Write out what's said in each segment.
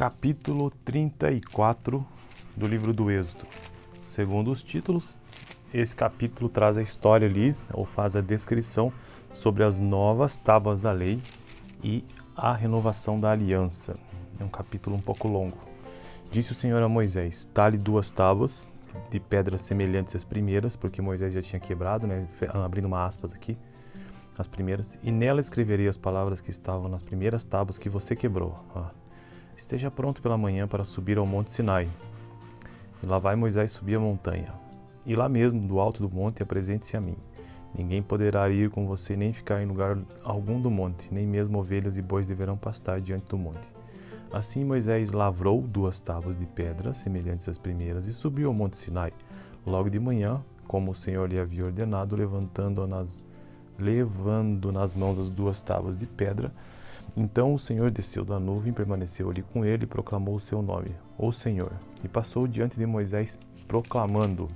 Capítulo 34 do livro do Êxodo. Segundo os títulos, esse capítulo traz a história ali, ou faz a descrição sobre as novas tábuas da lei e a renovação da aliança. É um capítulo um pouco longo. Disse o Senhor a Moisés: tale 2 tábuas de pedras semelhantes às primeiras, porque Moisés já tinha quebrado, abrindo uma aspas aqui, as primeiras, e nela escreverei as palavras que estavam nas primeiras tábuas que você quebrou. Esteja pronto pela manhã para subir ao monte Sinai. E lá vai Moisés subir a montanha. E lá mesmo, do alto do monte, apresente-se a mim. Ninguém poderá ir com você nem ficar em lugar algum do monte, nem mesmo ovelhas e bois deverão pastar diante do monte. Assim Moisés lavrou 2 tábuas de pedra, semelhantes às primeiras, e subiu ao monte Sinai. Logo de manhã, como o Senhor lhe havia ordenado, levando nas mãos as 2 tábuas de pedra. Então o Senhor desceu da nuvem, permaneceu ali com ele e proclamou o seu nome, o Senhor. E passou diante de Moisés, proclamando: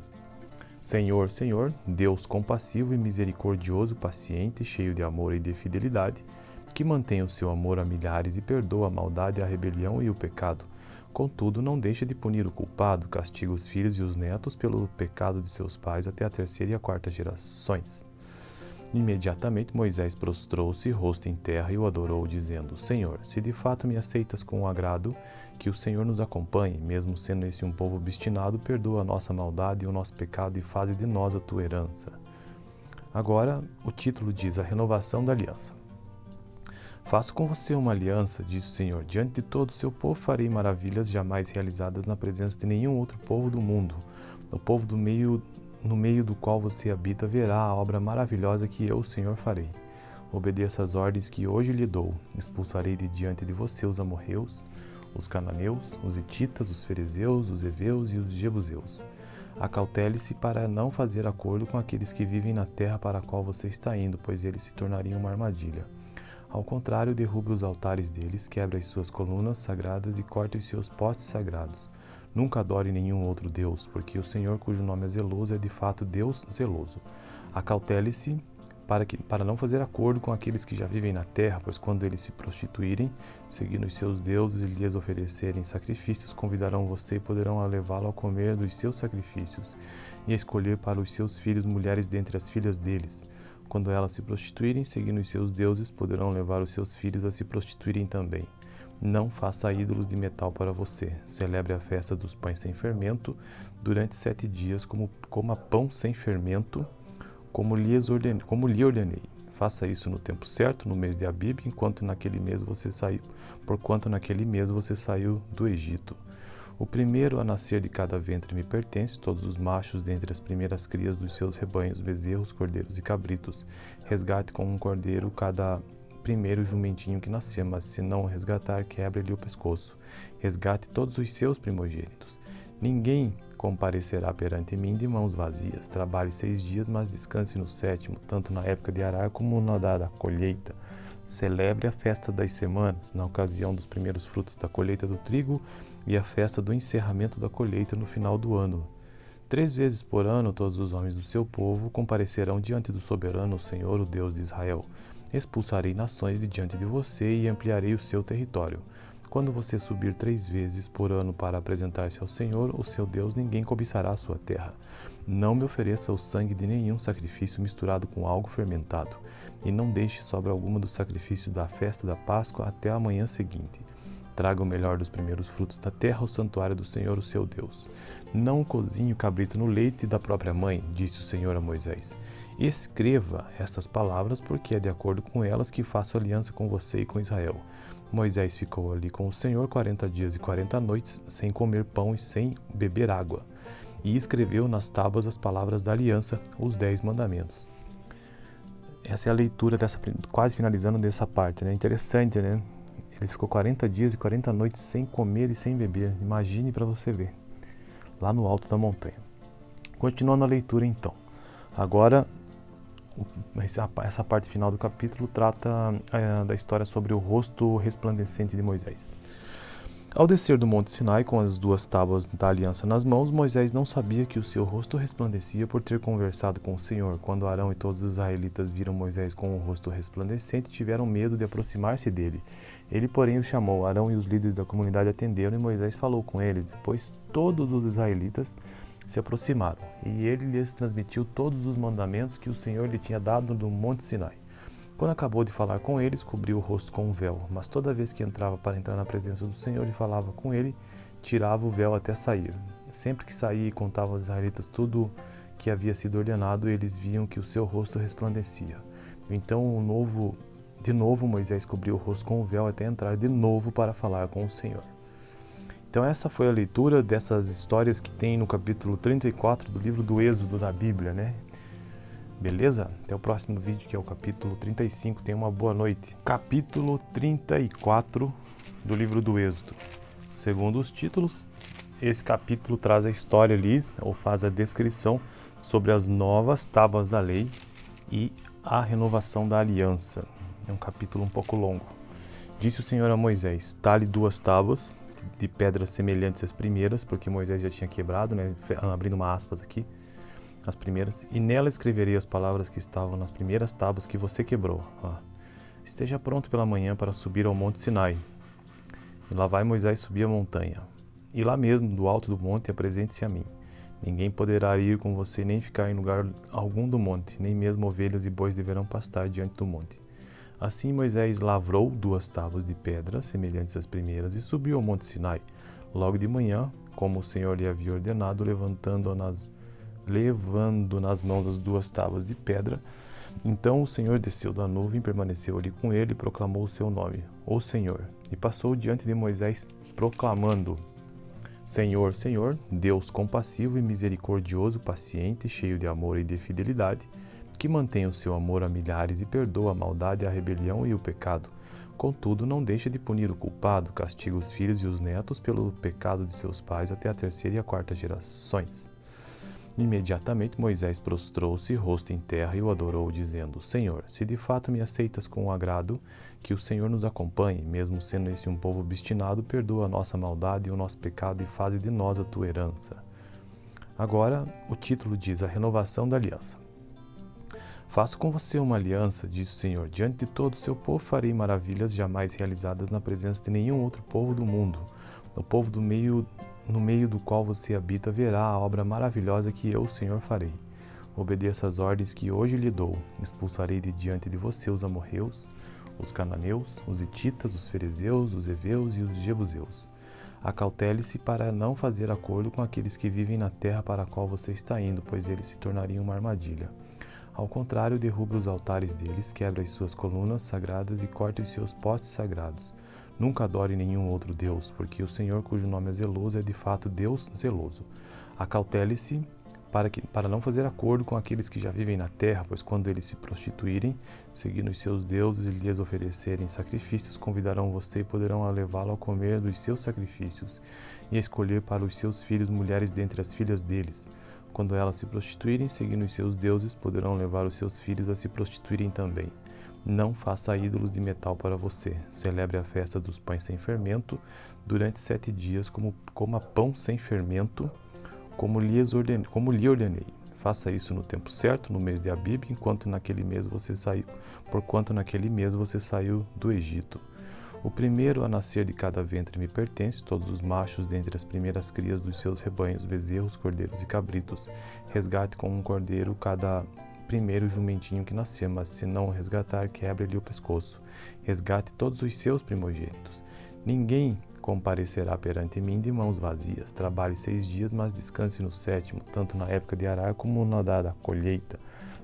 Senhor, Senhor, Deus compassivo e misericordioso, paciente, cheio de amor e de fidelidade, que mantém o seu amor a milhares e perdoa a maldade, a rebelião e o pecado. Contudo, não deixa de punir o culpado, castiga os filhos e os netos pelo pecado de seus pais até a 3ª e a 4ª gerações. Imediatamente Moisés prostrou-se, rosto em terra, e o adorou, dizendo: Senhor, se de fato me aceitas com agrado, que o Senhor nos acompanhe, mesmo sendo esse um povo obstinado, perdoa a nossa maldade e o nosso pecado e faze de nós a tua herança. Agora, o título diz: a renovação da aliança. Faço com você uma aliança, diz o Senhor. Diante de todo o seu povo farei maravilhas jamais realizadas na presença de nenhum outro povo do mundo. O povo no meio do qual você habita verá a obra maravilhosa que eu, o Senhor, farei. Obedeça às ordens que hoje lhe dou. Expulsarei de diante de você os amorreus, os cananeus, os hititas, os ferezeus, os heveus e os jebuseus. Acautele-se para não fazer acordo com aqueles que vivem na terra para a qual você está indo, pois eles se tornariam uma armadilha. Ao contrário, derrube os altares deles, quebre as suas colunas sagradas e corte os seus postes sagrados. Nunca adore nenhum outro Deus, porque o Senhor, cujo nome é zeloso, é de fato Deus zeloso. Acautele-se para não fazer acordo com aqueles que já vivem na terra, pois quando eles se prostituírem, seguindo os seus deuses e lhes oferecerem sacrifícios, convidarão você e poderão levá-lo a comer dos seus sacrifícios e a escolher para os seus filhos mulheres dentre as filhas deles. Quando elas se prostituírem, seguindo os seus deuses, poderão levar os seus filhos a se prostituírem também. Não faça ídolos de metal para você. Celebre a festa dos pães sem fermento. Durante 7 dias, coma pão sem fermento, como lhe ordenei. Faça isso no tempo certo, no mês de Abib, porquanto naquele mês você saiu do Egito. O primeiro a nascer de cada ventre me pertence, todos os machos dentre as primeiras crias dos seus rebanhos, bezerros, cordeiros e cabritos. Resgate com um cordeiro cada primeiro jumentinho que nascer, mas se não o resgatar, quebre-lhe o pescoço. Resgate todos os seus primogênitos. Ninguém comparecerá perante mim de mãos vazias. Trabalhe 6 dias, mas descanse no 7º, tanto na época de arar como na da colheita. Celebre a festa das semanas, na ocasião dos primeiros frutos da colheita do trigo, e a festa do encerramento da colheita no final do ano. 3 vezes por ano, todos os homens do seu povo comparecerão diante do soberano, o Senhor, o Deus de Israel. Expulsarei nações de diante de você e ampliarei o seu território. Quando você subir 3 vezes por ano para apresentar-se ao Senhor, o seu Deus, ninguém cobiçará a sua terra. Não me ofereça o sangue de nenhum sacrifício misturado com algo fermentado, e não deixe sobra alguma do sacrifício da festa da Páscoa até a manhã seguinte. Traga o melhor dos primeiros frutos da terra ao santuário do Senhor, o seu Deus. Não cozinhe o cabrito no leite da própria mãe, disse o Senhor a Moisés. Escreva estas palavras, porque é de acordo com elas que faço aliança com você e com Israel. Moisés ficou ali com o Senhor 40 dias e 40 noites, sem comer pão e sem beber água. E escreveu nas tábuas as palavras da aliança, os 10 mandamentos. Essa é a leitura quase finalizando dessa parte, né? Interessante, né? Ele ficou 40 dias e 40 noites sem comer e sem beber. Imagine para você ver, lá no alto da montanha. Continuando a leitura então. Agora, essa parte final do capítulo trata da história sobre o rosto resplandecente de Moisés. Ao descer do monte Sinai com as 2 tábuas da aliança nas mãos, Moisés não sabia que o seu rosto resplandecia por ter conversado com o Senhor. Quando Arão e todos os israelitas viram Moisés com o rosto resplandecente, tiveram medo de aproximar-se dele. Ele, porém, os chamou. Arão e os líderes da comunidade atenderam e Moisés falou com eles. Depois todos os israelitas se aproximaram e ele lhes transmitiu todos os mandamentos que o Senhor lhe tinha dado no monte Sinai. Quando acabou de falar com eles, cobriu o rosto com um véu, mas toda vez que entrava para entrar na presença do Senhor e falava com ele, tirava o véu até sair. Sempre que saía e contava aos israelitas tudo que havia sido ordenado, eles viam que o seu rosto resplandecia. Então, de novo, Moisés cobriu o rosto com o véu até entrar de novo para falar com o Senhor. Então essa foi a leitura dessas histórias que tem no capítulo 34 do livro do Êxodo da Bíblia, né? Beleza? Até o próximo vídeo, que é o capítulo 35. Tenha uma boa noite. Capítulo 34 do livro do Êxodo. Segundo os títulos, esse capítulo traz a história ali, ou faz a descrição sobre as novas tábuas da lei e a renovação da aliança. É um capítulo um pouco longo. Disse o Senhor a Moisés: talhe 2 tábuas de pedras semelhantes às primeiras, porque Moisés já tinha quebrado, né? Abrindo uma aspas aqui. As primeiras, e nela escreverei as palavras que estavam nas primeiras tábuas que você quebrou. Esteja pronto pela manhã para subir ao monte Sinai. E lá vai Moisés subir a montanha. E lá mesmo, do alto do monte, apresente-se a mim. Ninguém poderá ir com você nem ficar em lugar algum do monte, nem mesmo ovelhas e bois deverão pastar diante do monte. Assim Moisés lavrou 2 tábuas de pedra, semelhantes às primeiras, e subiu ao monte Sinai. Logo de manhã, como o Senhor lhe havia ordenado, levando nas mãos as 2 tábuas de pedra. Então o Senhor desceu da nuvem, permaneceu ali com ele e proclamou o seu nome, o Senhor. E passou diante de Moisés, proclamando: Senhor, Senhor, Deus compassivo e misericordioso, paciente, cheio de amor e de fidelidade, que mantém o seu amor a milhares e perdoa a maldade, a rebelião e o pecado. Contudo, não deixa de punir o culpado, castiga os filhos e os netos pelo pecado de seus pais até a 3ª e a 4ª gerações. Imediatamente Moisés prostrou-se, rosto em terra, e o adorou, dizendo: Senhor, se de fato me aceitas com agrado, que o Senhor nos acompanhe, mesmo sendo esse um povo obstinado, perdoa a nossa maldade e o nosso pecado e faze de nós a tua herança. Agora, o título diz: a renovação da aliança. Faço com você uma aliança, diz o Senhor. Diante de todo o seu povo farei maravilhas jamais realizadas na presença de nenhum outro povo do mundo. O povo no meio do qual você habita verá a obra maravilhosa que eu, o Senhor, farei. Obedeça às ordens que hoje lhe dou. Expulsarei de diante de você os amorreus, os cananeus, os hititas, os ferezeus, os heveus e os jebuseus. Acautele-se para não fazer acordo com aqueles que vivem na terra para a qual você está indo, pois eles se tornariam uma armadilha. Ao contrário, derruba os altares deles, quebra as suas colunas sagradas e corta os seus postes sagrados. Nunca adore nenhum outro Deus, porque o Senhor, cujo nome é zeloso, é de fato Deus zeloso. Acautele-se para não fazer acordo com aqueles que já vivem na terra, pois quando eles se prostituírem, seguindo os seus deuses e lhes oferecerem sacrifícios, convidarão você e poderão levá-lo a comer dos seus sacrifícios e a escolher para os seus filhos mulheres dentre as filhas deles. Quando elas se prostituírem, seguindo os seus deuses, poderão levar os seus filhos a se prostituírem também. Não faça ídolos de metal para você. Celebre a festa dos pães sem fermento durante 7 dias, coma pão sem fermento, como lhe ordenei. Faça isso no tempo certo, no mês de Abib, porquanto naquele mês você saiu do Egito. O primeiro a nascer de cada ventre me pertence, todos os machos dentre as primeiras crias dos seus rebanhos, bezerros, cordeiros e cabritos. Resgate com um cordeiro cada primeiro jumentinho que nascer, mas se não o resgatar, quebre-lhe o pescoço. Resgate todos os seus primogênitos. Ninguém comparecerá perante mim de mãos vazias. Trabalhe 6 dias, mas descanse no 7º, tanto na época de arar como na da colheita.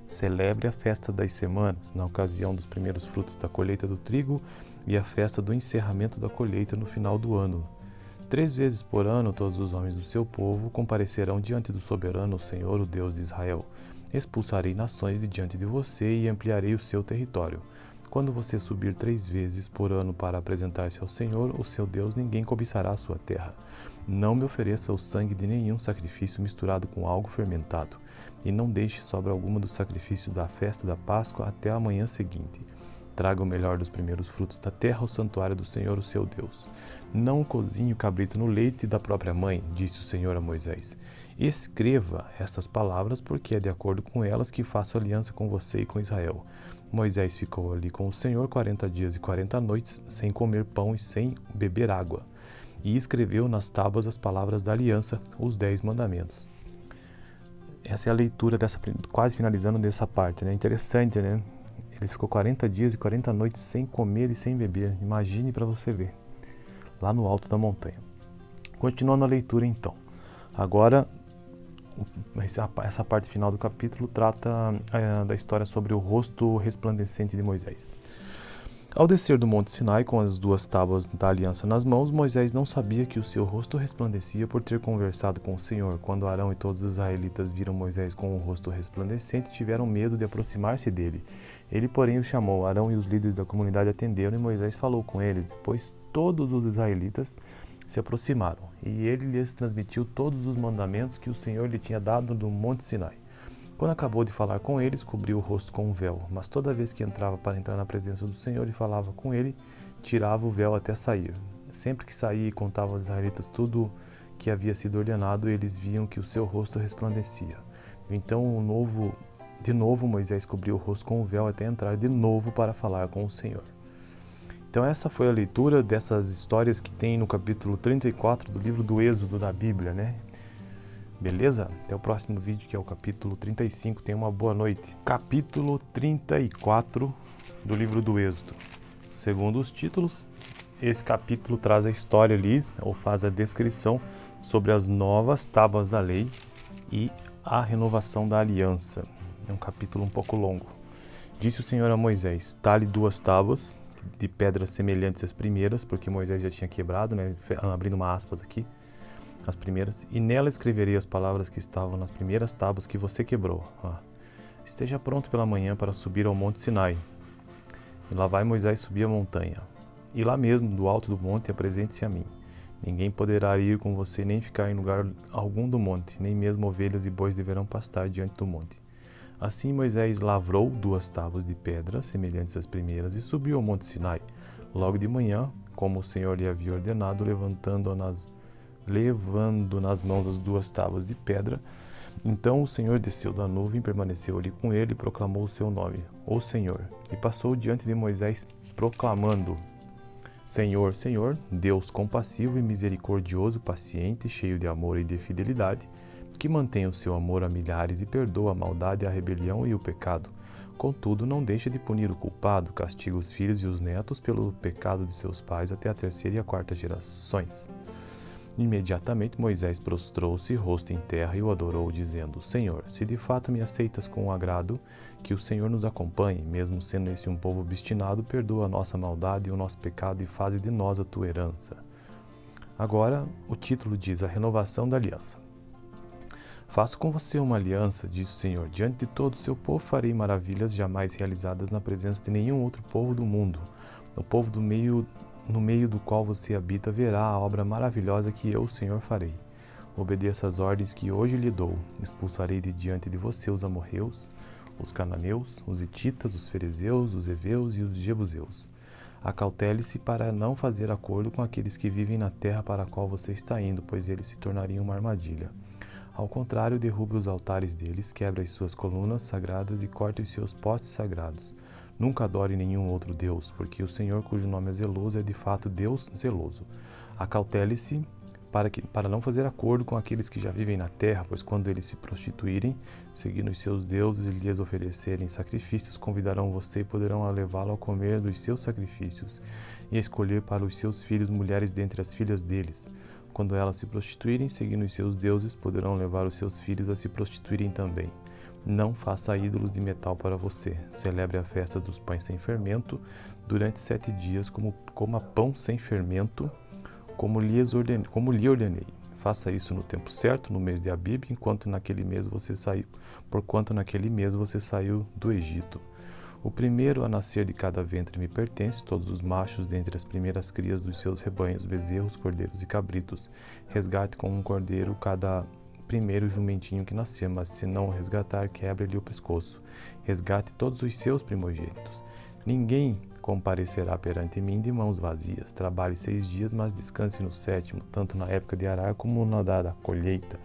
Celebre a festa das semanas, na ocasião dos primeiros frutos da colheita do trigo, e a festa do encerramento da colheita no final do ano. 3 vezes por ano, todos os homens do seu povo comparecerão diante do soberano, o Senhor, o Deus de Israel. Expulsarei nações de diante de você e ampliarei o seu território. Quando você subir 3 vezes por ano para apresentar-se ao Senhor, o seu Deus, ninguém cobiçará a sua terra. Não me ofereça o sangue de nenhum sacrifício misturado com algo fermentado, e não deixe sobra alguma do sacrifício da festa da Páscoa até a manhã seguinte. Traga o melhor dos primeiros frutos da terra ao santuário do Senhor, o seu Deus. Não cozinhe o cabrito no leite da própria mãe, disse o Senhor a Moisés. Escreva estas palavras, porque é de acordo com elas que faço aliança com você e com Israel. Moisés ficou ali com o Senhor 40 dias e 40 noites, sem comer pão e sem beber água. E escreveu nas tábuas as palavras da aliança, os 10 mandamentos. Essa é a leitura quase finalizando dessa parte, né? Interessante, né? Ele ficou 40 dias e 40 noites sem comer e sem beber. Imagine para você ver, lá no alto da montanha. Continuando a leitura então. Agora, essa parte final do capítulo trata da história sobre o rosto resplandecente de Moisés. Ao descer do Monte Sinai com as 2 tábuas da aliança nas mãos, Moisés não sabia que o seu rosto resplandecia por ter conversado com o Senhor. Quando Arão e todos os israelitas viram Moisés com o rosto resplandecente, tiveram medo de aproximar-se dele. Ele, porém, o chamou. Arão e os líderes da comunidade atenderam e Moisés falou com ele. Depois todos os israelitas se aproximaram e ele lhes transmitiu todos os mandamentos que o Senhor lhe tinha dado no Monte Sinai. Quando acabou de falar com eles, cobriu o rosto com um véu, mas toda vez que entrava para entrar na presença do Senhor e falava com ele, tirava o véu até sair. Sempre que saía e contava aos israelitas tudo que havia sido ordenado, eles viam que o seu rosto resplandecia. Então, de novo, Moisés cobriu o rosto com o véu até entrar de novo para falar com o Senhor. Então essa foi a leitura dessas histórias que tem no capítulo 34 do livro do Êxodo da Bíblia, né? Beleza? Até o próximo vídeo, que é o capítulo 35. Tenha uma boa noite. Capítulo 34 do livro do Êxodo. Segundo os títulos, esse capítulo traz a história ali, ou faz a descrição sobre as novas tábuas da lei e a renovação da aliança. É um capítulo um pouco longo. Disse o Senhor a Moisés: talhe 2 tábuas de pedras semelhantes às primeiras, porque Moisés já tinha quebrado, né? Abrindo uma aspas aqui, as primeiras, e nela escreverei as palavras que estavam nas primeiras tábuas que você quebrou. Esteja pronto pela manhã para subir ao Monte Sinai. E lá vai Moisés subir a montanha. E lá mesmo, do alto do monte, apresente-se a mim. Ninguém poderá ir com você nem ficar em lugar algum do monte, nem mesmo ovelhas e bois deverão pastar diante do monte. Assim Moisés lavrou 2 tábuas de pedra, semelhantes às primeiras, e subiu ao Monte Sinai. Logo de manhã, como o Senhor lhe havia ordenado, levando nas mãos as 2 tábuas de pedra. Então o Senhor desceu da nuvem, permaneceu ali com ele e proclamou o seu nome, o Senhor. E passou diante de Moisés, proclamando: Senhor, Senhor, Deus compassivo e misericordioso, paciente, cheio de amor e de fidelidade, que mantém o seu amor a milhares e perdoa a maldade, a rebelião e o pecado. Contudo, não deixa de punir o culpado, castiga os filhos e os netos pelo pecado de seus pais até a 3ª e a 4ª gerações. Imediatamente Moisés prostrou-se, rosto em terra, e o adorou, dizendo: Senhor, se de fato me aceitas com agrado, que o Senhor nos acompanhe, mesmo sendo esse um povo obstinado, perdoa a nossa maldade e o nosso pecado e faze de nós a tua herança. Agora, o título diz: a renovação da aliança. Faço com você uma aliança, diz o Senhor. Diante de todo o seu povo farei maravilhas jamais realizadas na presença de nenhum outro povo do mundo. O povo no meio do qual você habita verá a obra maravilhosa que eu, o Senhor, farei. Obedeça às ordens que hoje lhe dou. Expulsarei de diante de você os amorreus, os cananeus, os hititas, os ferezeus, os heveus e os jebuseus. Acautele-se para não fazer acordo com aqueles que vivem na terra para a qual você está indo, pois eles se tornariam uma armadilha. Ao contrário, derrube os altares deles, quebre as suas colunas sagradas e corte os seus postes sagrados. Nunca adore nenhum outro Deus, porque o Senhor, cujo nome é zeloso, é de fato Deus zeloso. Acautele-se para não fazer acordo com aqueles que já vivem na terra, pois quando eles se prostituírem, seguindo os seus deuses e lhes oferecerem sacrifícios, convidarão você e poderão levá-lo a comer dos seus sacrifícios e a escolher para os seus filhos mulheres dentre as filhas deles. Quando elas se prostituírem, seguindo os seus deuses, poderão levar os seus filhos a se prostituírem também. Não faça ídolos de metal para você. Celebre a festa dos pães sem fermento. Durante 7 dias, coma pão sem fermento, como lhe ordenei. Faça isso no tempo certo, no mês de Abib, porquanto naquele mês você saiu do Egito. O primeiro a nascer de cada ventre me pertence, todos os machos dentre as primeiras crias dos seus rebanhos, bezerros, cordeiros e cabritos. Resgate com um cordeiro cada primeiro jumentinho que nascer, mas se não o resgatar, quebre-lhe o pescoço. Resgate todos os seus primogênitos. Ninguém comparecerá perante mim de mãos vazias. Trabalhe 6 dias, mas descanse no 7º, tanto na época de arar como na da colheita.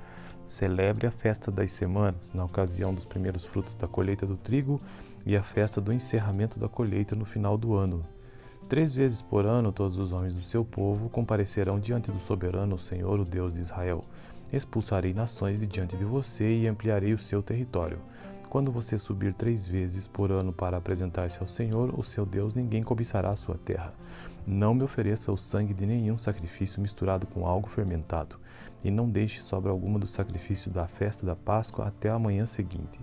Celebre a festa das semanas, na ocasião dos primeiros frutos da colheita do trigo, e a festa do encerramento da colheita no final do ano. 3 vezes por ano todos os homens do seu povo comparecerão diante do soberano, o Senhor, o Deus de Israel. Expulsarei nações de diante de você e ampliarei o seu território. Quando você subir 3 vezes por ano para apresentar-se ao Senhor, o seu Deus, ninguém cobiçará a sua terra. Não me ofereça o sangue de nenhum sacrifício misturado com algo fermentado, e não deixe sobra alguma do sacrifício da festa da Páscoa até a manhã seguinte.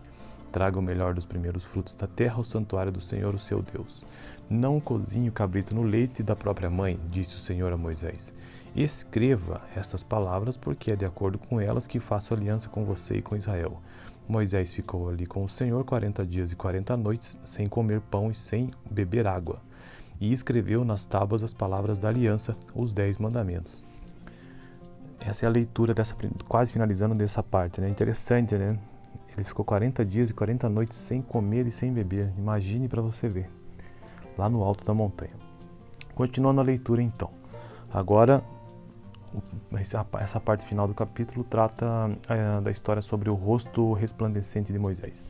Traga o melhor dos primeiros frutos da terra ao santuário do Senhor, o seu Deus. Não cozinhe o cabrito no leite da própria mãe, disse o Senhor a Moisés. Escreva estas palavras, porque é de acordo com elas que faço aliança com você e com Israel. Moisés ficou ali com o Senhor 40 dias e 40 noites, sem comer pão e sem beber água. E escreveu nas tábuas as palavras da aliança, os 10 mandamentos. Essa é a leitura quase finalizando dessa parte, né? Interessante, né? Ele ficou 40 dias e 40 noites sem comer e sem beber. Imagine para você ver, lá no alto da montanha. Continuando a leitura então. Agora, essa parte final do capítulo trata da história sobre o rosto resplandecente de Moisés.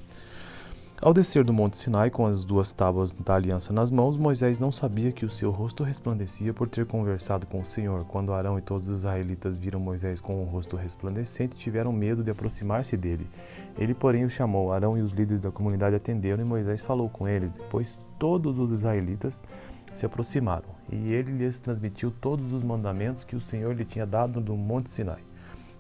Ao descer do Monte Sinai com as 2 tábuas da aliança nas mãos, Moisés não sabia que o seu rosto resplandecia por ter conversado com o Senhor. Quando Arão e todos os israelitas viram Moisés com o rosto resplandecente, tiveram medo de aproximar-se dele. Ele, porém, o chamou. Arão e os líderes da comunidade atenderam e Moisés falou com eles. Depois todos os israelitas se aproximaram, e ele lhes transmitiu todos os mandamentos que o Senhor lhe tinha dado no Monte Sinai.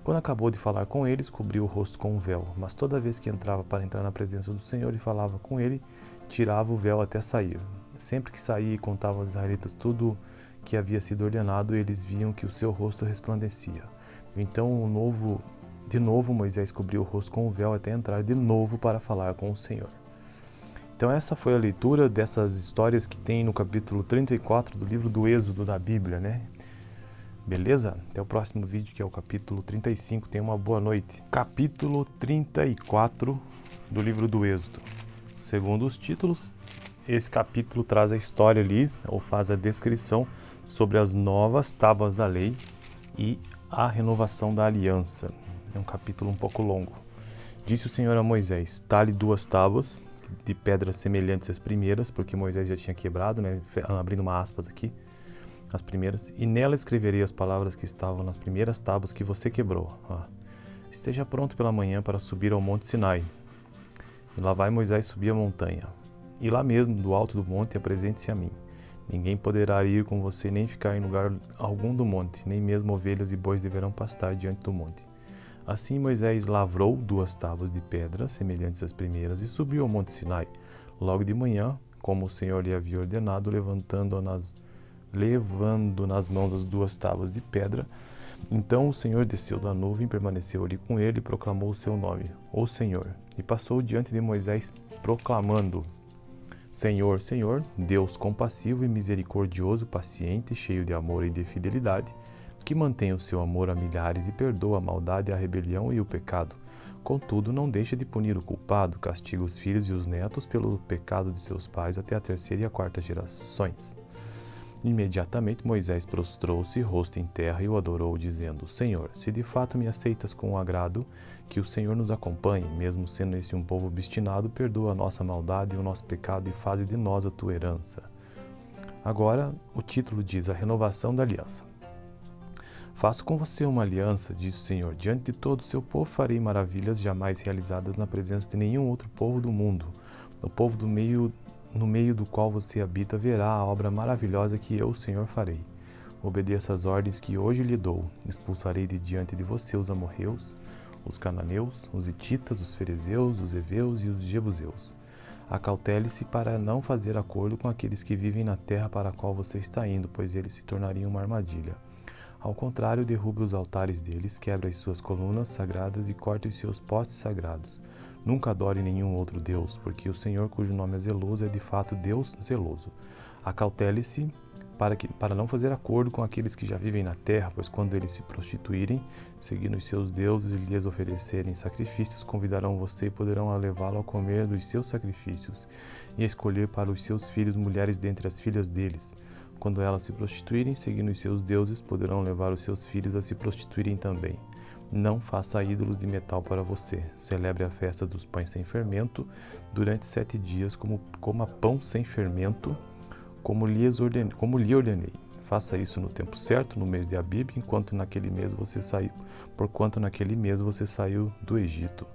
Quando acabou de falar com eles, cobriu o rosto com um véu, mas toda vez que entrava para entrar na presença do Senhor e falava com ele, tirava o véu até sair. Sempre que saía e contava aos israelitas tudo que havia sido ordenado, eles viam que o seu rosto resplandecia. Então, de novo, Moisés cobriu o rosto com o véu até entrar de novo para falar com o Senhor. Então essa foi a leitura dessas histórias que tem no capítulo 34 do livro do Êxodo da Bíblia, né? Beleza? Até o próximo vídeo, que é o capítulo 35. Tenha uma boa noite. Capítulo 34 do livro do Êxodo. Segundo os títulos, esse capítulo traz a história ali, ou faz a descrição sobre as novas tábuas da lei e a renovação da aliança. É um capítulo um pouco longo. Disse o Senhor a Moisés: talhe 2 tábuas de pedras semelhantes às primeiras, porque Moisés já tinha quebrado, né? Abrindo uma aspas aqui, as primeiras, e nela escreverei as palavras que estavam nas primeiras tábuas que você quebrou. Esteja pronto pela manhã para subir ao Monte Sinai. E lá vai Moisés subir a montanha. E lá mesmo, do alto do monte, apresente-se a mim. Ninguém poderá ir com você nem ficar em lugar algum do monte, nem mesmo ovelhas e bois deverão pastar diante do monte. Assim Moisés lavrou 2 tábuas de pedra, semelhantes às primeiras, e subiu ao Monte Sinai. Logo de manhã, como o Senhor lhe havia ordenado, levando nas mãos as 2 tábuas de pedra. Então o Senhor desceu da nuvem, permaneceu ali com ele e proclamou o seu nome, o Senhor. E passou diante de Moisés, proclamando: Senhor, Senhor, Deus compassivo e misericordioso, paciente, cheio de amor e de fidelidade, que mantém o seu amor a milhares e perdoa a maldade, a rebelião e o pecado. Contudo, não deixa de punir o culpado, castiga os filhos e os netos pelo pecado de seus pais até a 3ª e a 4ª gerações. Imediatamente Moisés prostrou-se, rosto em terra, e o adorou, dizendo: Senhor, se de fato me aceitas com agrado, que o Senhor nos acompanhe, mesmo sendo esse um povo obstinado, perdoa a nossa maldade e o nosso pecado e faze de nós a tua herança. Agora, o título diz: a renovação da aliança. Faço com você uma aliança, diz o Senhor. Diante de todo o seu povo farei maravilhas jamais realizadas na presença de nenhum outro povo do mundo. O povo no meio do qual você habita verá a obra maravilhosa que eu, o Senhor, farei. Obedeça às ordens que hoje lhe dou. Expulsarei de diante de você os amorreus, os cananeus, os hititas, os ferezeus, os heveus e os jebuseus. Acautele-se para não fazer acordo com aqueles que vivem na terra para a qual você está indo, pois eles se tornariam uma armadilha. Ao contrário, derrube os altares deles, quebra as suas colunas sagradas e corte os seus postes sagrados. Nunca adore nenhum outro Deus, porque o Senhor, cujo nome é zeloso, é de fato Deus zeloso. Acautele-se para não fazer acordo com aqueles que já vivem na terra, pois quando eles se prostituírem, seguindo os seus deuses e lhes oferecerem sacrifícios, convidarão você e poderão levá-lo a comer dos seus sacrifícios e a escolher para os seus filhos mulheres dentre as filhas deles. Quando elas se prostituírem, seguindo os seus deuses, poderão levar os seus filhos a se prostituírem também. Não faça ídolos de metal para você. Celebre a festa dos pães sem fermento durante 7 dias, coma pão sem fermento, como lhe ordenei. Faça isso no tempo certo, no mês de Abib, porquanto naquele mês você saiu do Egito.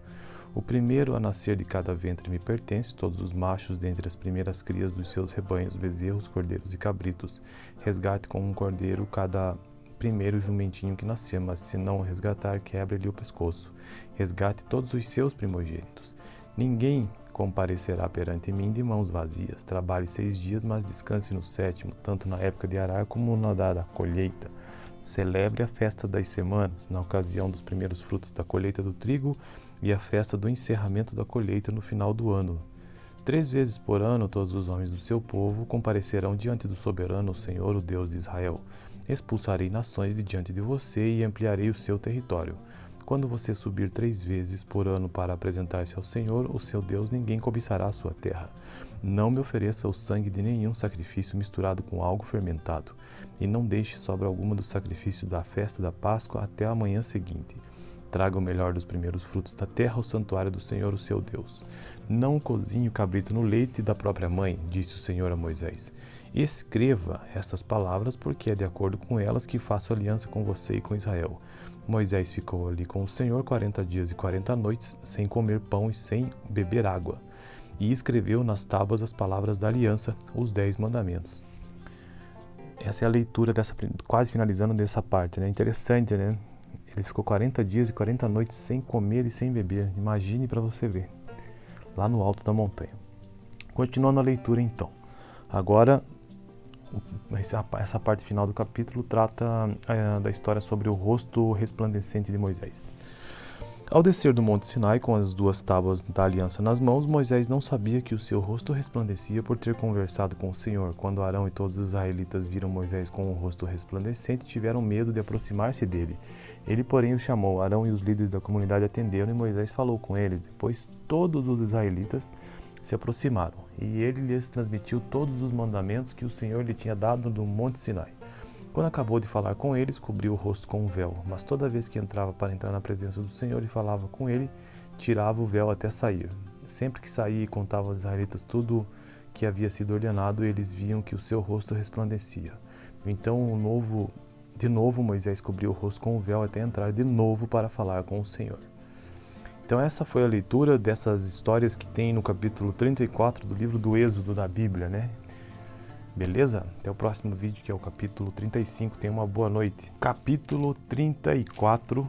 O primeiro a nascer de cada ventre me pertence, todos os machos dentre as primeiras crias dos seus rebanhos, bezerros, cordeiros e cabritos. Resgate com um cordeiro cada primeiro jumentinho que nascer, mas se não o resgatar, quebre-lhe o pescoço. Resgate todos os seus primogênitos. Ninguém comparecerá perante mim de mãos vazias. Trabalhe 6 dias, mas descanse no 7º, tanto na época de arar como na da colheita. Celebre a festa das semanas, na ocasião dos primeiros frutos da colheita do trigo, e a festa do encerramento da colheita no final do ano. 3 vezes por ano, todos os homens do seu povo comparecerão diante do soberano, o Senhor, o Deus de Israel. Expulsarei nações de diante de você e ampliarei o seu território. Quando você subir 3 vezes por ano para apresentar-se ao Senhor, o seu Deus, ninguém cobiçará a sua terra. Não me ofereça o sangue de nenhum sacrifício misturado com algo fermentado, e não deixe sobra alguma do sacrifício da festa da Páscoa até a manhã seguinte. Traga o melhor dos primeiros frutos da terra ao santuário do Senhor, o seu Deus. Não cozinhe o cabrito no leite da própria mãe, disse o Senhor a Moisés. Escreva estas palavras, porque é de acordo com elas que faço aliança com você e com Israel. Moisés ficou ali com o Senhor 40 dias e 40 noites, sem comer pão e sem beber água. E escreveu nas tábuas as palavras da aliança, os 10 mandamentos. Essa é a leitura quase finalizando dessa parte, né? Interessante, né? Ele ficou 40 dias e 40 noites sem comer e sem beber. Imagine para você ver, lá no alto da montanha. Continuando a leitura então. Agora, essa parte final do capítulo trata da história sobre o rosto resplandecente de Moisés. Ao descer do Monte Sinai com as 2 tábuas da aliança nas mãos, Moisés não sabia que o seu rosto resplandecia por ter conversado com o Senhor. Quando Arão e todos os israelitas viram Moisés com o rosto resplandecente, tiveram medo de aproximar-se dele. Ele, porém, o chamou. Arão e os líderes da comunidade atenderam e Moisés falou com eles. Depois todos os israelitas se aproximaram e ele lhes transmitiu todos os mandamentos que o Senhor lhe tinha dado no Monte Sinai. Quando acabou de falar com eles, cobriu o rosto com um véu, mas toda vez que entrava para entrar na presença do Senhor e falava com ele, tirava o véu até sair. Sempre que saía e contava aos israelitas tudo que havia sido ordenado, eles viam que o seu rosto resplandecia. Então, de novo, Moisés cobriu o rosto com o véu até entrar de novo para falar com o Senhor. Então essa foi a leitura dessas histórias que tem no capítulo 34 do livro do Êxodo da Bíblia, né? Beleza? Até o próximo vídeo, que é o capítulo 35. Tenha uma boa noite. Capítulo 34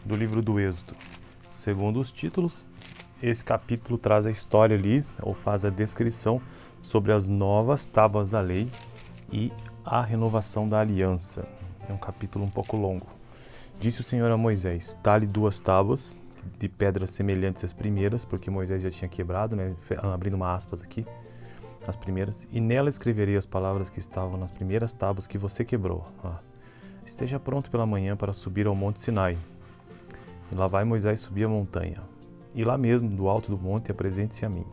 do livro do Êxodo. Segundo os títulos, esse capítulo traz a história ali, ou faz a descrição sobre as novas tábuas da lei e a renovação da aliança. É um capítulo um pouco longo. Disse o Senhor a Moisés: talhe 2 tábuas de pedras semelhantes às primeiras, porque Moisés já tinha quebrado, né? Abrindo uma aspas aqui, as primeiras, e nela escreverei as palavras que estavam nas primeiras tábuas que você quebrou. Esteja pronto pela manhã para subir ao Monte Sinai. E lá vai Moisés subir a montanha. E lá mesmo, do alto do monte, apresente-se a mim.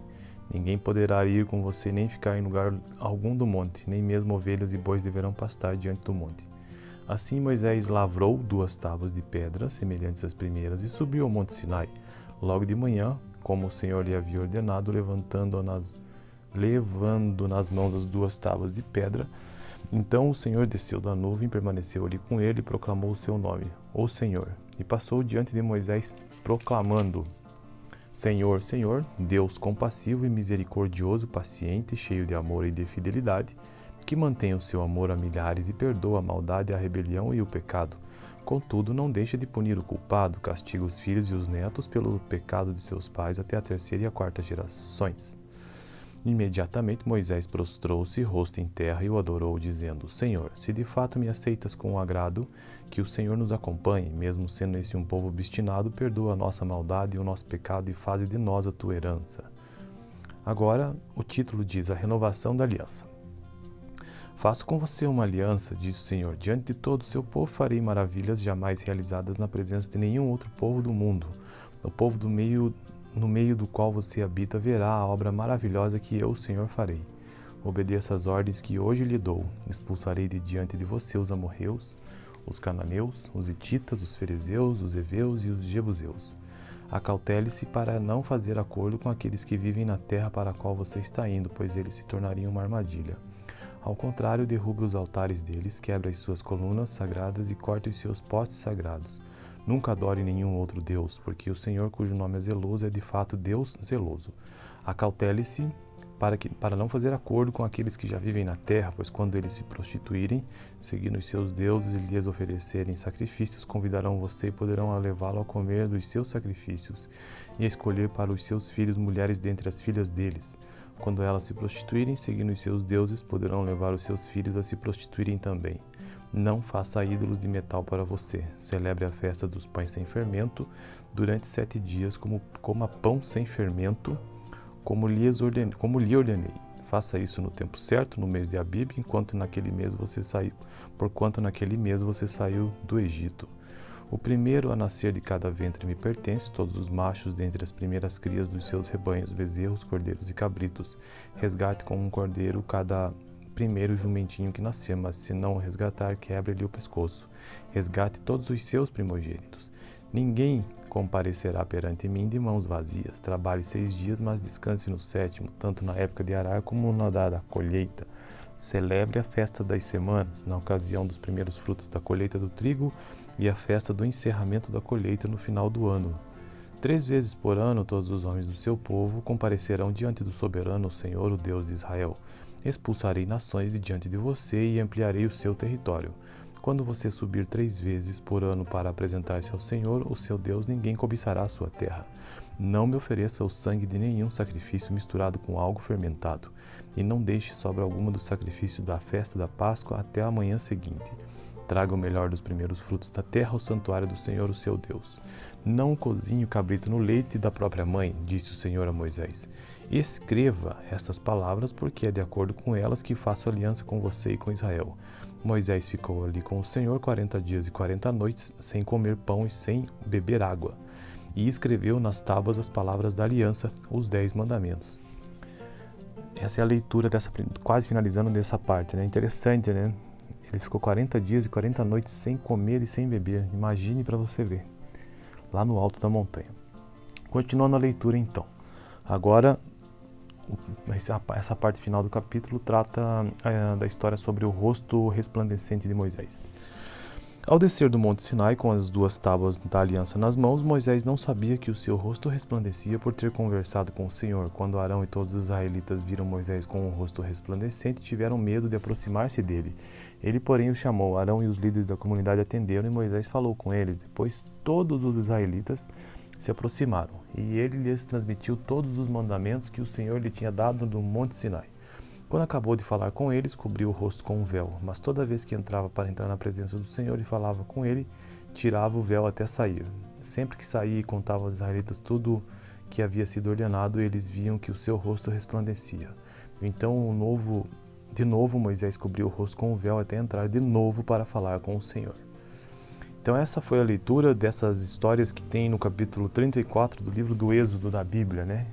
Ninguém poderá ir com você nem ficar em lugar algum do monte, nem mesmo ovelhas e bois deverão pastar diante do monte. Assim Moisés lavrou 2 tábuas de pedra, semelhantes às primeiras, e subiu ao Monte Sinai. Logo de manhã, como o Senhor lhe havia ordenado, levando nas mãos as 2 tábuas de pedra. Então o Senhor desceu da nuvem, permaneceu ali com ele e proclamou o seu nome, o Senhor. E passou diante de Moisés, proclamando: Senhor, Senhor, Deus compassivo e misericordioso, paciente, cheio de amor e de fidelidade, que mantém o seu amor a milhares e perdoa a maldade, a rebelião e o pecado. Contudo, não deixa de punir o culpado, castiga os filhos e os netos pelo pecado de seus pais até a 3ª e a 4ª gerações. Imediatamente Moisés prostrou-se, rosto em terra, e o adorou, dizendo: Senhor, se de fato me aceitas com agrado, que o Senhor nos acompanhe, mesmo sendo esse um povo obstinado, perdoa a nossa maldade e o nosso pecado e faze de nós a tua herança. Agora, o título diz: a renovação da aliança. Faço com você uma aliança, diz o Senhor. Diante de todo o seu povo farei maravilhas jamais realizadas na presença de nenhum outro povo do mundo. O povo no meio do qual você habita verá a obra maravilhosa que eu, o Senhor, farei. Obedeça às ordens que hoje lhe dou. Expulsarei de diante de você os amorreus, os cananeus, os hititas, os ferezeus, os heveus e os jebuseus. Acautele-se para não fazer acordo com aqueles que vivem na terra para a qual você está indo, pois eles se tornariam uma armadilha. Ao contrário, derrube os altares deles, quebre as suas colunas sagradas e corte os seus postes sagrados. Nunca adore nenhum outro Deus, porque o Senhor, cujo nome é zeloso, é de fato Deus zeloso. Acautele-se para não fazer acordo com aqueles que já vivem na terra, pois quando eles se prostituírem, seguindo os seus deuses e lhes oferecerem sacrifícios, convidarão você e poderão levá-lo a comer dos seus sacrifícios e a escolher para os seus filhos mulheres dentre as filhas deles. Quando elas se prostituírem, seguindo os seus deuses, poderão levar os seus filhos a se prostituírem também. Não faça ídolos de metal para você. Celebre a festa dos pães sem fermento durante 7 dias, coma pão sem fermento, como lhe ordenei. Faça isso no tempo certo, no mês de Abib, porquanto naquele mês você saiu do Egito. O primeiro a nascer de cada ventre me pertence, todos os machos dentre as primeiras crias dos seus rebanhos, bezerros, cordeiros e cabritos. Resgate com um cordeiro cada primeiro jumentinho que nascer, mas se não o resgatar, quebre-lhe o pescoço. Resgate todos os seus primogênitos. Ninguém comparecerá perante mim de mãos vazias. Trabalhe 6 dias, mas descanse no 7º, tanto na época de arar como na da colheita. Celebre a festa das semanas, na ocasião dos primeiros frutos da colheita do trigo, e a festa do encerramento da colheita no final do ano. 3 vezes por ano, todos os homens do seu povo comparecerão diante do soberano, o Senhor, o Deus de Israel. Expulsarei nações de diante de você e ampliarei o seu território. Quando você subir 3 vezes por ano para apresentar-se ao Senhor, o seu Deus, ninguém cobiçará a sua terra. Não me ofereça o sangue de nenhum sacrifício misturado com algo fermentado, e não deixe sobra alguma do sacrifício da festa da Páscoa até a manhã seguinte. Traga o melhor dos primeiros frutos da terra ao santuário do Senhor, o seu Deus. Não cozinhe o cabrito no leite da própria mãe, disse o Senhor a Moisés. Escreva estas palavras, porque é de acordo com elas que faço aliança com você e com Israel. Moisés ficou ali com o Senhor 40 dias e 40 noites, sem comer pão e sem beber água. E escreveu nas tábuas as palavras da aliança, os 10 mandamentos. Essa é a leitura quase finalizando dessa parte, né? Interessante, né? Ele ficou 40 dias e 40 noites sem comer e sem beber. Imagine para você ver, lá no alto da montanha. Continuando a leitura então. Agora, essa parte final do capítulo trata da história sobre o rosto resplandecente de Moisés. Ao descer do Monte Sinai com as 2 tábuas da aliança nas mãos, Moisés não sabia que o seu rosto resplandecia por ter conversado com o Senhor. Quando Arão e todos os israelitas viram Moisés com o rosto resplandecente, tiveram medo de aproximar-se dele. Ele, porém, o chamou. Arão e os líderes da comunidade atenderam e Moisés falou com eles. Depois todos os israelitas se aproximaram, e ele lhes transmitiu todos os mandamentos que o Senhor lhe tinha dado no Monte Sinai. Quando acabou de falar com eles, cobriu o rosto com um véu, mas toda vez que entrava para entrar na presença do Senhor e falava com ele, tirava o véu até sair. Sempre que saía e contava aos israelitas tudo que havia sido ordenado, eles viam que o seu rosto resplandecia. Então, de novo, Moisés cobriu o rosto com o véu até entrar de novo para falar com o Senhor. Então essa foi a leitura dessas histórias que tem no capítulo 34 do livro do Êxodo da Bíblia, né?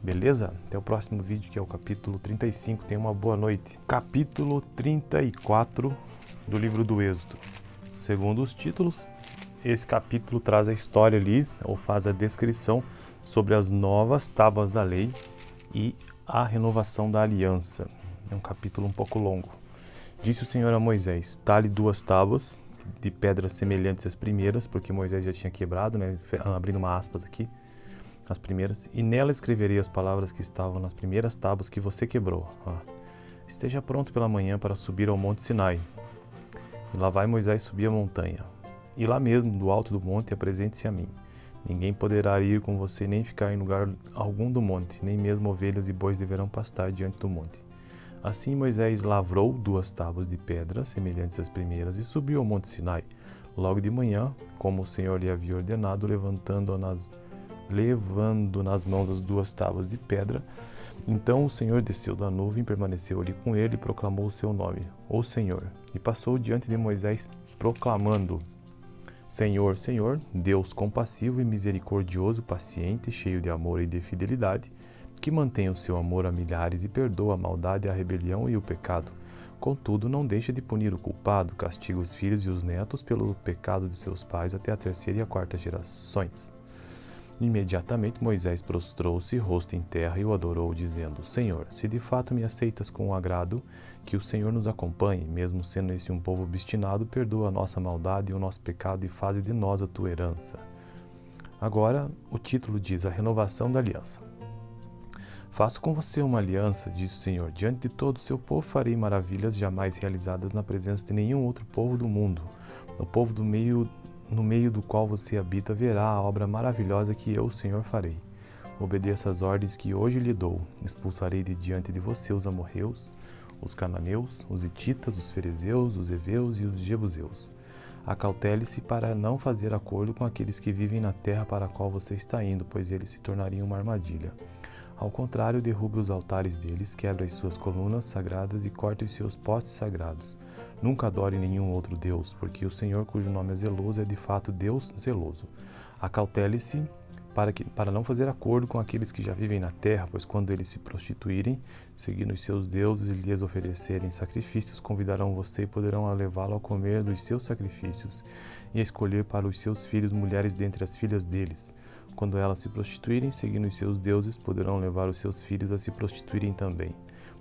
Beleza? Até o próximo vídeo, que é o capítulo 35. Tenha uma boa noite. Capítulo 34 do livro do Êxodo. Segundo os títulos, esse capítulo traz a história ali, ou faz a descrição sobre as novas tábuas da lei e a renovação da aliança. É um capítulo um pouco longo. Disse o Senhor a Moisés: tale 2 tábuas de pedras semelhantes às primeiras, porque Moisés já tinha quebrado, né? Abrindo uma aspas aqui, as primeiras, e nela escreverei as palavras que estavam nas primeiras tábuas que você quebrou. Esteja pronto pela manhã para subir ao Monte Sinai. E lá vai Moisés subir a montanha. E lá mesmo, do alto do monte, apresente-se a mim. Ninguém poderá ir com você nem ficar em lugar algum do monte, nem mesmo ovelhas e bois deverão pastar diante do monte. Assim Moisés lavrou 2 tábuas de pedra, semelhantes às primeiras, e subiu ao Monte Sinai. Logo de manhã, como o Senhor lhe havia ordenado, levando nas mãos as 2 tábuas de pedra, Então o Senhor desceu da nuvem, permaneceu ali com ele e proclamou o seu nome, o Senhor. E passou diante de Moisés, proclamando: Senhor, Senhor, Deus compassivo e misericordioso, paciente, cheio de amor e de fidelidade, que mantém o seu amor a milhares e perdoa a maldade, a rebelião e o pecado. Contudo, não deixa de punir o culpado, castiga os filhos e os netos pelo pecado de seus pais até a terceira e a quarta gerações. Imediatamente Moisés prostrou-se, rosto em terra, e o adorou, dizendo: Senhor, se de fato me aceitas com agrado, que o Senhor nos acompanhe, mesmo sendo esse um povo obstinado, perdoa a nossa maldade e o nosso pecado e faze de nós a tua herança. Agora, o título diz: A renovação da aliança. Faço com você uma aliança, diz o Senhor. Diante de todo o seu povo farei maravilhas jamais realizadas na presença de nenhum outro povo do mundo. No povo no meio do qual você habita verá a obra maravilhosa que eu, o Senhor, farei. Obedeça às ordens que hoje lhe dou. Expulsarei de diante de você os amorreus, os cananeus, os hititas, os ferezeus, os heveus e os jebuseus. Acautele-se para não fazer acordo com aqueles que vivem na terra para a qual você está indo, pois eles se tornariam uma armadilha. Ao contrário, derrube os altares deles, quebra as suas colunas sagradas e corte os seus postes sagrados. Nunca adore nenhum outro Deus, porque o Senhor, cujo nome é zeloso, é de fato Deus zeloso. Acautele-se para não fazer acordo com aqueles que já vivem na terra, pois quando eles se prostituírem, seguindo os seus deuses e lhes oferecerem sacrifícios, convidarão você e poderão levá-lo a comer dos seus sacrifícios e a escolher para os seus filhos mulheres dentre as filhas deles. Quando elas se prostituírem, seguindo os seus deuses, poderão levar os seus filhos a se prostituírem também.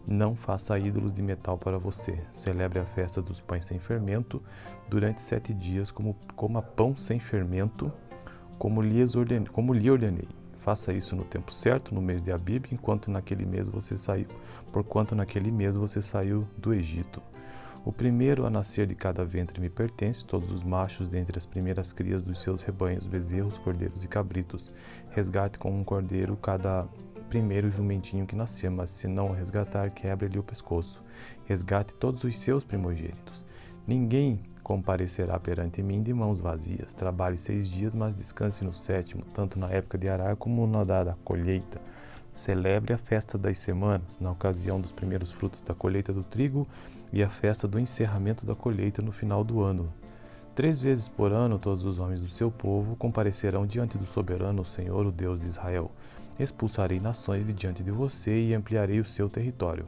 Não faça ídolos de metal para você. Celebre a festa dos pães sem fermento durante 7 dias, coma pão sem fermento, como lhe ordenei. Faça isso no tempo certo, no mês de Abib, porquanto naquele mês você saiu do Egito. O primeiro a nascer de cada ventre me pertence, todos os machos dentre as primeiras crias dos seus rebanhos, bezerros, cordeiros e cabritos. Resgate com um cordeiro cada primeiro jumentinho que nascer, mas se não o resgatar, quebre-lhe o pescoço. Resgate todos os seus primogênitos. Ninguém comparecerá perante mim de mãos vazias. Trabalhe 6 dias, mas descanse no 7º, tanto na época de arar como na da colheita. Celebre a festa das semanas, na ocasião dos primeiros frutos da colheita do trigo, e a festa do encerramento da colheita no final do ano. 3 vezes por ano, todos os homens do seu povo comparecerão diante do soberano, o Senhor, o Deus de Israel. Expulsarei nações de diante de você e ampliarei o seu território.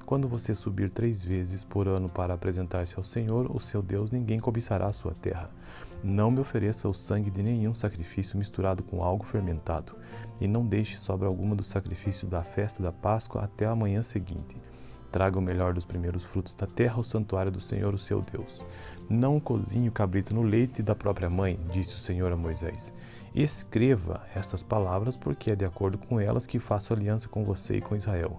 Quando você subir 3 vezes por ano para apresentar-se ao Senhor, o seu Deus, ninguém cobiçará a sua terra. Não me ofereça o sangue de nenhum sacrifício misturado com algo fermentado, e não deixe sobra alguma do sacrifício da festa da Páscoa até a manhã seguinte. Traga o melhor dos primeiros frutos da terra ao santuário do Senhor, o seu Deus. Não cozinhe o cabrito no leite da própria mãe, disse o Senhor a Moisés. Escreva estas palavras, porque é de acordo com elas que faço aliança com você e com Israel.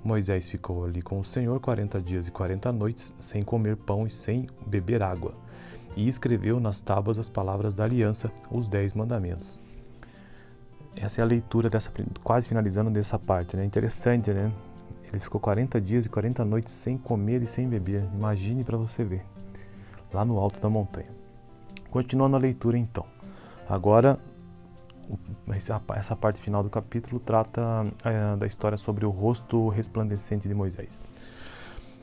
Moisés ficou ali com o Senhor 40 dias e 40 noites, sem comer pão e sem beber água. E escreveu nas tábuas as palavras da aliança, os 10 mandamentos. Essa é a leitura quase finalizando dessa parte, né? Interessante, né? Ele ficou 40 dias e 40 noites sem comer e sem beber. Imagine para você ver, lá no alto da montanha. Continuando a leitura então. Agora, essa parte final do capítulo trata da história sobre o rosto resplandecente de Moisés.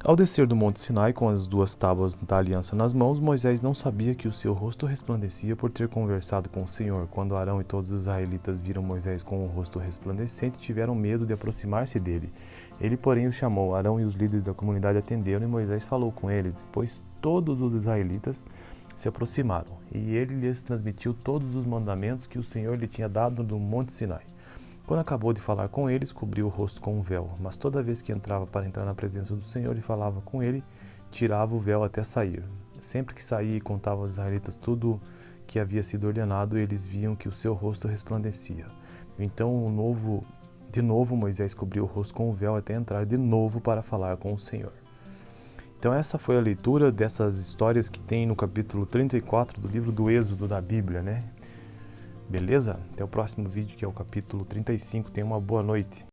Ao descer do Monte Sinai com as 2 tábuas da aliança nas mãos, Moisés não sabia que o seu rosto resplandecia por ter conversado com o Senhor. Quando Arão e todos os israelitas viram Moisés com o rosto resplandecente, tiveram medo de aproximar-se dele. Ele, porém, o chamou. Arão e os líderes da comunidade atenderam e Moisés falou com eles. Depois todos os israelitas se aproximaram, e ele lhes transmitiu todos os mandamentos que o Senhor lhe tinha dado no Monte Sinai. Quando acabou de falar com eles, cobriu o rosto com um véu, mas toda vez que entrava para entrar na presença do Senhor e falava com ele, tirava o véu até sair. Sempre que saía e contava aos israelitas tudo que havia sido ordenado, eles viam que o seu rosto resplandecia. Então, de novo, Moisés cobriu o rosto com o véu até entrar de novo para falar com o Senhor. Então essa foi a leitura dessas histórias que tem no capítulo 34 do livro do Êxodo da Bíblia, né? Beleza? Até o próximo vídeo, que é o capítulo 35. Tenha uma boa noite.